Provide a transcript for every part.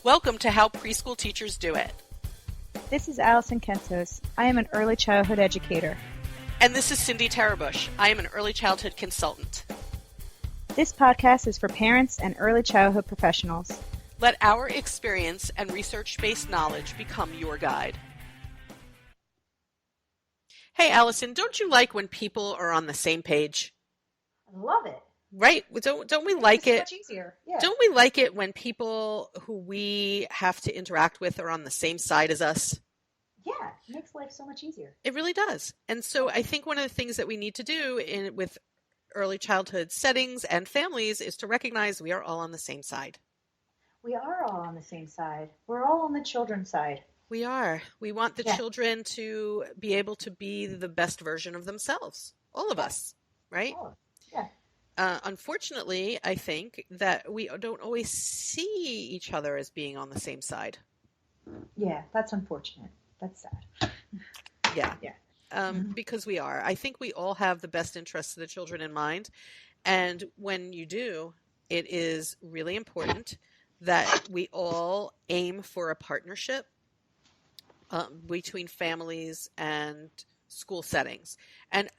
Welcome to How Preschool Teachers Do It. This is Allison Kentos. I am an early childhood educator. And this is Cindy Tarabush. I am an early childhood consultant. This podcast is for parents and early childhood professionals. Let our experience and research-based knowledge become your guide. Hey, Allison, don't you like when people are on the same page? I love it. Right? Don't we like it? It's much easier. Yeah. Don't we like it when people who we have to interact with are on the same side as us? Yeah, it makes life so much easier. It really does. And so I think one of the things that we need to do with early childhood settings and families is to recognize we are all on the same side. We are all on the same side. We're all on the children's side. We are. We want the children to be able to be the best version of themselves. All of us, right? Oh, yeah. Unfortunately, I think that we don't always see each other as being on the same side. Yeah, that's unfortunate. That's sad. Yeah. Yeah. Because we are. I think we all have the best interests of the children in mind. And when you do, it is really important that we all aim for a partnership between families and school settings. And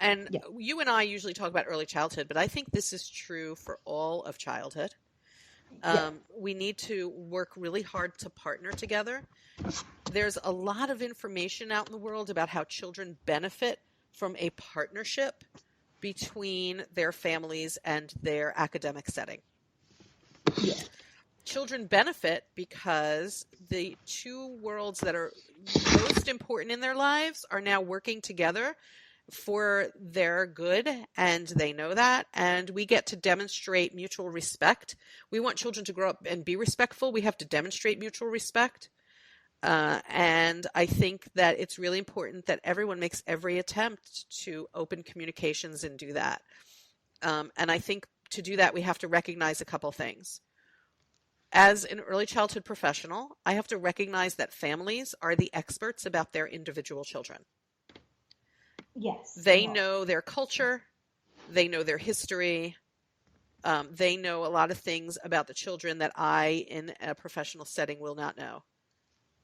you and I usually talk about early childhood, but I think this is true for all of childhood. We need to work really hard to partner together. There's a lot of information out in the world about how children benefit from a partnership between their families and their academic setting. Yeah. Children benefit because the two worlds that are most important in their lives are now working together for their good, and they know that, and we get to demonstrate mutual respect. We want children to grow up and be respectful. We have to demonstrate mutual respect. And I think that it's really important that everyone makes every attempt to open communications and do that. And I think to do that, we have to recognize a couple things. As an early childhood professional, I have to recognize that families are the experts about their individual children. Yes. They know their culture. They know their history. They know a lot of things about the children that I, in a professional setting, will not know.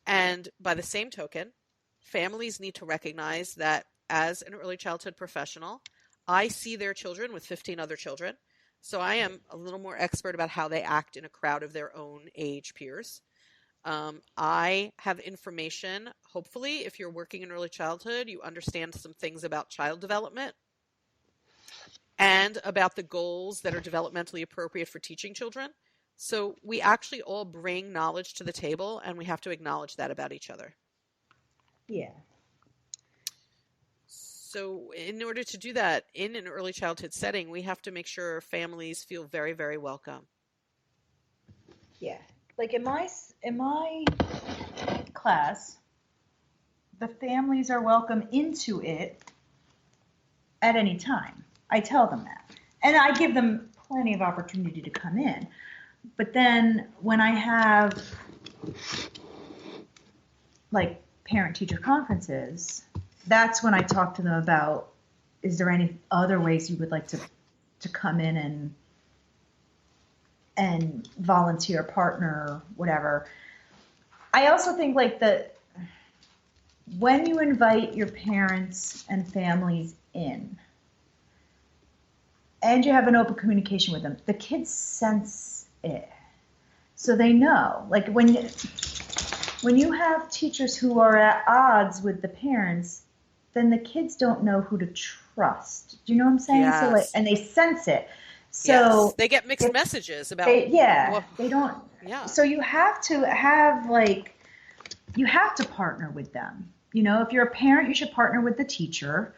And by the same token, families need to recognize that as an early childhood professional, I see their children with 15 other children. So I am a little more expert about how they act in a crowd of their own age peers. I have information, hopefully, if you're working in early childhood, you understand some things about child development and about the goals that are developmentally appropriate for teaching children. So we actually all bring knowledge to the table, and we have to acknowledge that about each other. Yeah. So in order to do that in an early childhood setting, we have to make sure families feel very, very welcome. Yeah. Like in my class, the families are welcome into it at any time. I tell them that. And I give them plenty of opportunity to come in. But then when I have like parent-teacher conferences, that's when I talk to them about, is there any other ways you would like to come in and volunteer, partner, whatever. I also think like when you invite your parents and families in and you have an open communication with them, the kids sense it. So they know. Like when you have teachers who are at odds with the parents, then the kids don't know who to trust. Do you know what I'm saying? Yes. So and they sense it. So yes. They get mixed messages about. They don't. Yeah. So you have to have you have to partner with them. You know, if you're a parent, you should partner with the teacher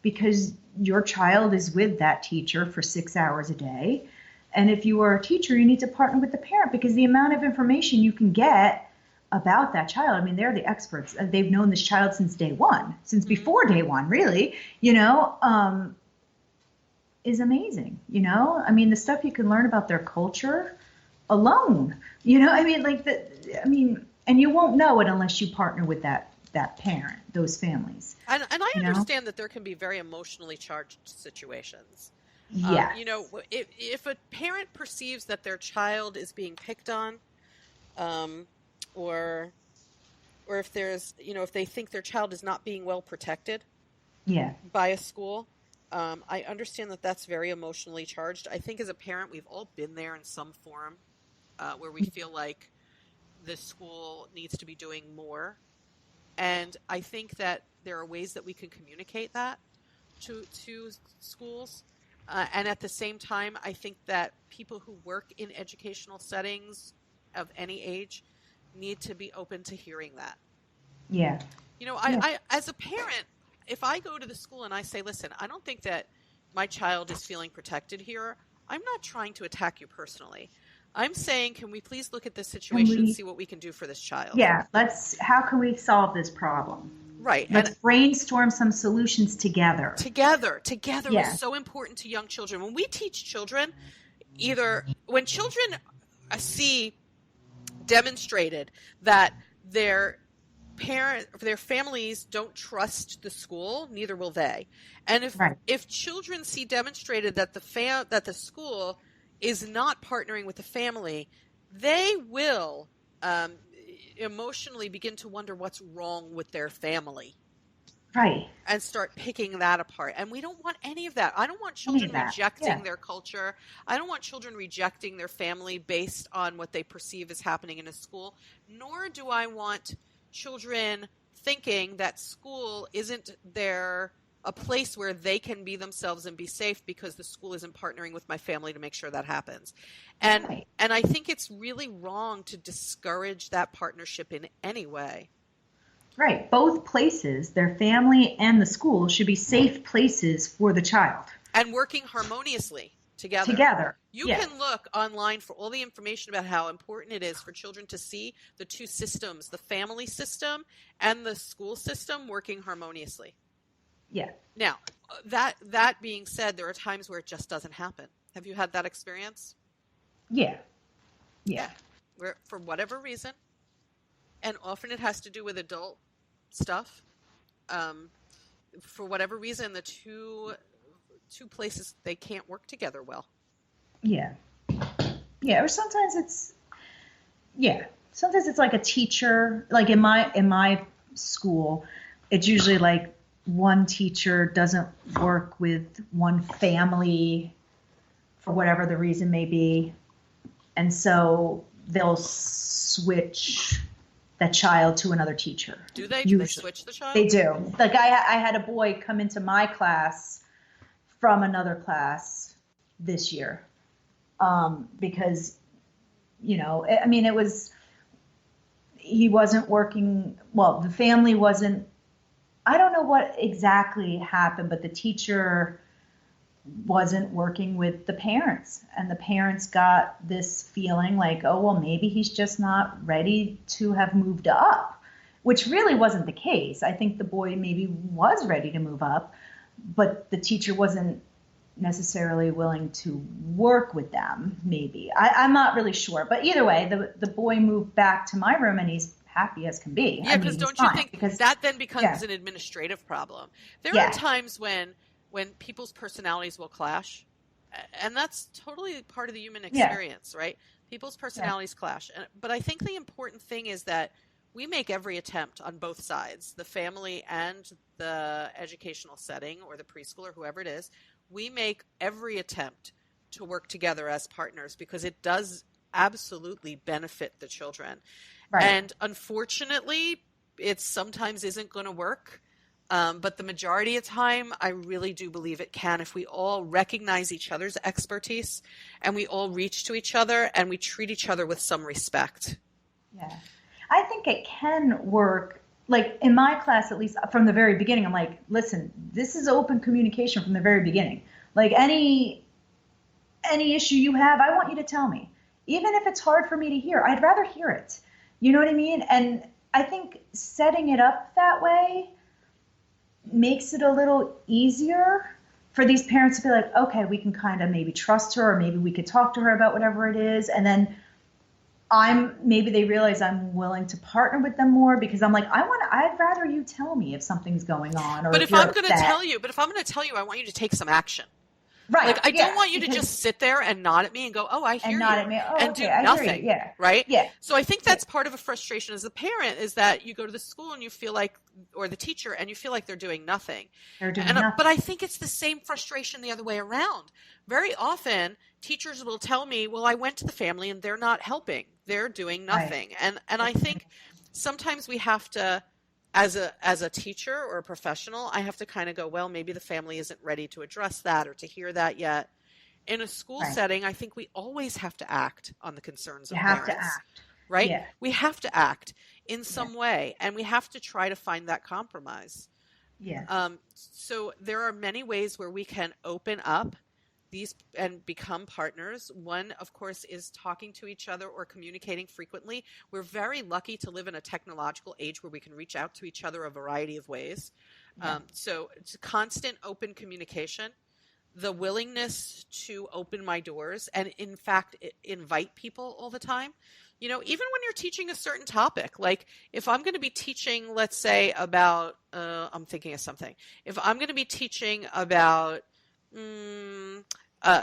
because your child is with that teacher for 6 hours a day. And if you are a teacher, you need to partner with the parent because the amount of information you can get about that child. I mean, they're the experts. They've known this child since day one, since before day one, really, is amazing. I mean, the stuff you can learn about their culture alone, and you won't know it unless you partner with that parent, those families. And I understand that there can be very emotionally charged situations. Yeah. If a parent perceives that their child is being picked on, or if there's, if they think their child is not being well protected Yeah. by a school. I understand that that's very emotionally charged. I think as a parent, we've all been there in some form where we feel like the school needs to be doing more. And I think that there are ways that we can communicate that to schools. And at the same time, I think that people who work in educational settings of any age need to be open to hearing that. Yeah. I as a parent, if I go to the school and I say, listen, I don't think that my child is feeling protected here, I'm not trying to attack you personally. I'm saying, can we please look at this situation and see what we can do for this child? Yeah. How can we solve this problem? Right. Let's brainstorm some solutions together. Together Yeah. is so important to young children. When we teach children, when children see demonstrated that their families don't trust the school, neither will they. And if children see demonstrated that the school is not partnering with the family, they will emotionally begin to wonder what's wrong with their family. Right. And start picking that apart. And we don't want any of that. I don't want children rejecting their culture. I don't want children rejecting their family based on what they perceive as happening in a school. Nor do I want children thinking that school isn't a place where they can be themselves and be safe because the school isn't partnering with my family to make sure that happens. And I think it's really wrong to discourage that partnership in any way. Right. Both places, their family and the school, should be safe places for the child. And working harmoniously together. You can look online for all the information about how important it is for children to see the two systems, the family system and the school system, working harmoniously. Yeah. Now, that being said, there are times where it just doesn't happen. Have you had that experience? Yeah. Yeah. Where, for whatever reason, and often it has to do with adult stuff, for whatever reason, the two places, they can't work together well. Yeah. Yeah. Or sometimes it's like a teacher, like in my school, it's usually like one teacher doesn't work with one family for whatever the reason may be. And so they'll switch the child to another teacher. Do they? Do they switch the child? They do. Like I had a boy come into my class from another class this year. Because, he wasn't working, well, the family wasn't, I don't know what exactly happened, but the teacher wasn't working with the parents, and the parents got this feeling like, oh, well, maybe he's just not ready to have moved up, which really wasn't the case. I think the boy maybe was ready to move up, but the teacher wasn't necessarily willing to work with them, maybe. I'm not really sure. But either way, the boy moved back to my room, and he's happy as can be. Yeah, because don't you think that then becomes an administrative problem? There are times when people's personalities will clash, and that's totally part of the human experience, right? People's personalities clash. But I think the important thing is that we make every attempt on both sides, the family and the educational setting or the preschool or whoever it is. We make every attempt to work together as partners because it does absolutely benefit the children. Right. And unfortunately, it sometimes isn't going to work. But the majority of time, I really do believe it can if we all recognize each other's expertise and we all reach to each other and we treat each other with some respect. Yeah. I think it can work. Like in my class, at least from the very beginning, I'm like, listen, this is open communication from the very beginning. Like any issue you have, I want you to tell me. Even if it's hard for me to hear, I'd rather hear it. You know what I mean? And I think setting it up that way makes it a little easier for these parents to be like, okay, we can kind of maybe trust her, or maybe we could talk to her about whatever it is. And then maybe they realize I'm willing to partner with them more because I'm like, I'd rather you tell me if something's going on. Or but if I'm going to tell you, I want you to take some action. Right. Like, I don't want you to because- just sit there and nod at me and go, oh, I hear and you, nod at me. Oh, and okay, do I hear you. nothing. Yeah. Right? Yeah. So I think that's part of a frustration as a parent, is that you go to the school and you feel like, or the teacher, and you feel like they're doing nothing. They're doing And, nothing. but I think it's the same frustration the other way around. Very often, teachers will tell me, well, I went to the family and they're not helping. They're doing nothing. And I think sometimes we have to, as a teacher or a professional, I have to kind of go, well, maybe the family isn't ready to address that or to hear that yet. In a school setting, I think we always have to act on the concerns of parents. You have to act. Right? Yeah. We have to act in some way, and we have to try to find that compromise. Yeah. So there are many ways where we can open up these and become partners. One, of course, is talking to each other or communicating frequently. We're very lucky to live in a technological age where we can reach out to each other a variety of ways. Yeah. So it's constant open communication, the willingness to open my doors and, in fact, invite people all the time. You know, even when you're teaching a certain topic, like if I'm going to be teaching, let's say about, I'm thinking of something. If I'm going to be teaching about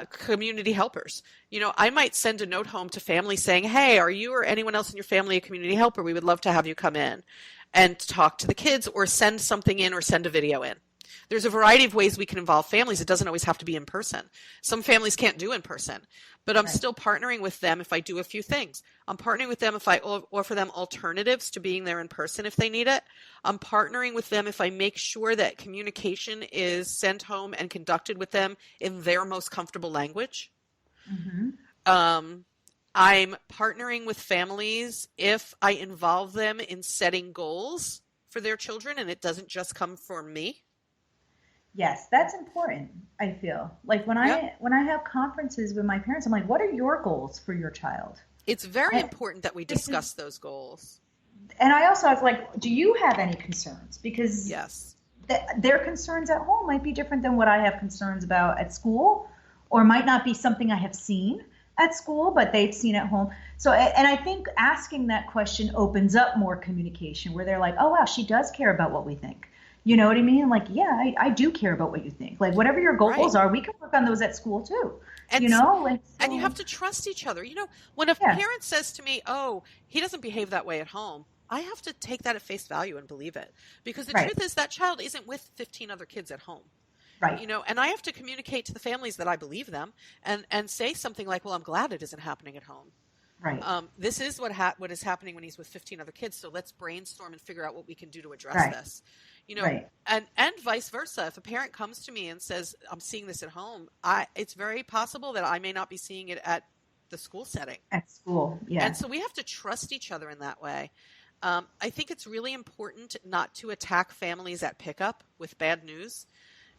community helpers, you know, I might send a note home to families saying, hey, are you or anyone else in your family a community helper? We would love to have you come in and talk to the kids, or send something in, or send a video in. There's a variety of ways we can involve families. It doesn't always have to be in person. Some families can't do in person, but I'm still partnering with them if I do a few things. I'm partnering with them if I offer them alternatives to being there in person if they need it. I'm partnering with them if I make sure that communication is sent home and conducted with them in their most comfortable language. Mm-hmm. I'm partnering with families if I involve them in setting goals for their children and it doesn't just come from me. Yes, that's important. I feel like when I have conferences with my parents, I'm like, what are your goals for your child? It's very important that we discuss those goals. And I also was like, do you have any concerns? Because their concerns at home might be different than what I have concerns about at school, or might not be something I have seen at school, but they've seen at home. So, and I think asking that question opens up more communication where they're like, oh, wow, she does care about what we think. You know what I mean? Like, yeah, I do care about what you think. Like, whatever your goals are, we can work on those at school too. And, you know, like, so, and you have to trust each other. You know, when a parent says to me, "Oh, he doesn't behave that way at home," I have to take that at face value and believe it, because the truth is that child isn't with 15 other kids at home. Right. You know, and I have to communicate to the families that I believe them, and say something like, "Well, I'm glad it isn't happening at home." Right. This is what is happening when he's with 15 other kids. So let's brainstorm and figure out what we can do to address this. You know, and vice versa. If a parent comes to me and says, I'm seeing this at home, it's very possible that I may not be seeing it at the school setting. At school, yeah. And so we have to trust each other in that way. I think it's really important not to attack families at pickup with bad news.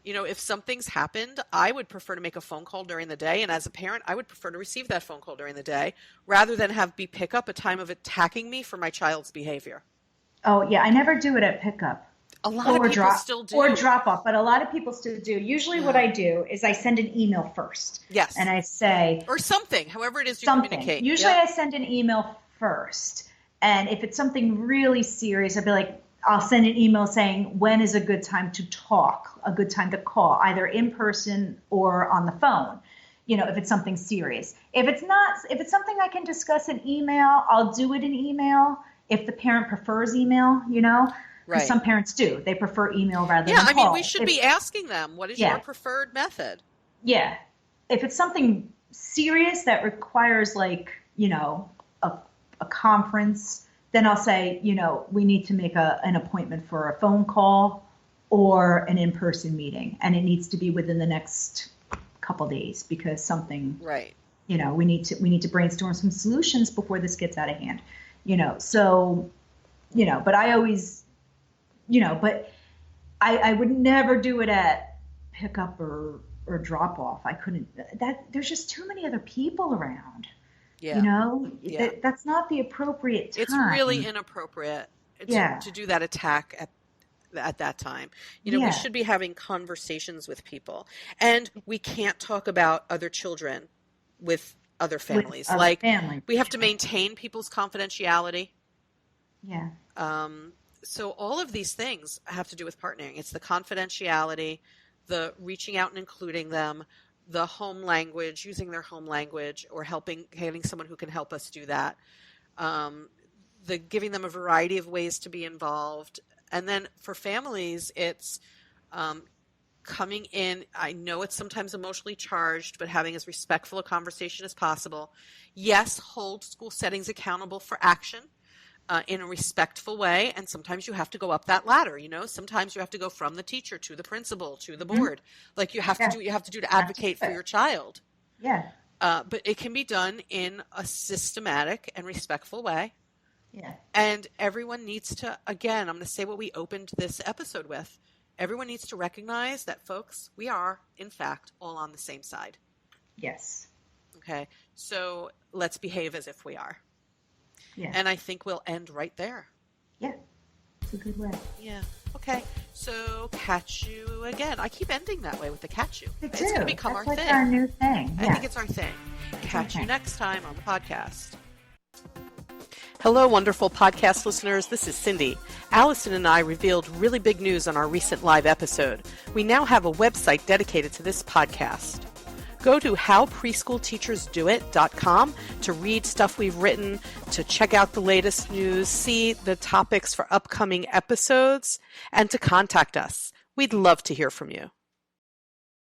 You know, if something's happened, I would prefer to make a phone call during the day. And as a parent, I would prefer to receive that phone call during the day rather than have be pickup a time of attacking me for my child's behavior. Oh, yeah. I never do it at pickup. A lot of people still do. Or drop off, but a lot of people still do. Usually what I do is I send an email first. Yes. And I say. Or something, however it is you communicate. Usually I send an email first. And if it's something really serious, I'll be like, I'll send an email saying, when is a good time to talk, a good time to call, either in person or on the phone, you know, if it's something serious. If it's something I can discuss in email, I'll do it in email if the parent prefers email, you know. Because some parents do. They prefer email rather than call. Yeah, I mean, we should be asking them, what is your preferred method? Yeah. If it's something serious that requires, like, you know, a conference, then I'll say, you know, we need to make an appointment for a phone call or an in-person meeting. And it needs to be within the next couple days because something, you know, we need to brainstorm some solutions before this gets out of hand, you know. So, you know, but I always, you know, but I would never do it at pickup or drop off. I couldn't, there's just too many other people around. Yeah. You know, that's not the appropriate time. It's really inappropriate to do that attack at that time. You know, we should be having conversations with people. And we can't talk about other children with other families. We have to maintain people's confidentiality. Yeah. So all of these things have to do with partnering. It's the confidentiality, the reaching out and including them, the home language, using their home language, or getting someone who can help us do that. Giving them a variety of ways to be involved. And then for families, it's coming in. I know it's sometimes emotionally charged, but having as respectful a conversation as possible. Yes, hold school settings accountable for action in a respectful way. And sometimes you have to go up that ladder. Sometimes you have to go from the teacher to the principal to the board. Like you have to do what you have to do to advocate for your child. Yeah. But it can be done in a systematic and respectful way. Yeah. And everyone needs to, again, I'm going to say what we opened this episode with. Everyone needs to recognize that, folks, we are, in fact, all on the same side. Yes. Okay. So let's behave as if we are. Yeah. And I think we'll end right there. Yeah. It's a good way. Yeah. Okay. So catch you again. I keep ending that way with the catch you. It's going to become That's our like thing. our new thing. I Yeah. think it's our thing. Catch you okay. next time on the podcast. Hello, wonderful podcast listeners. This is Cindy. Allison and I revealed really big news on our recent live episode. We now have a website dedicated to this podcast. Go to howpreschoolteachersdoit.com to read stuff we've written, to check out the latest news, see the topics for upcoming episodes, and to contact us. We'd love to hear from you.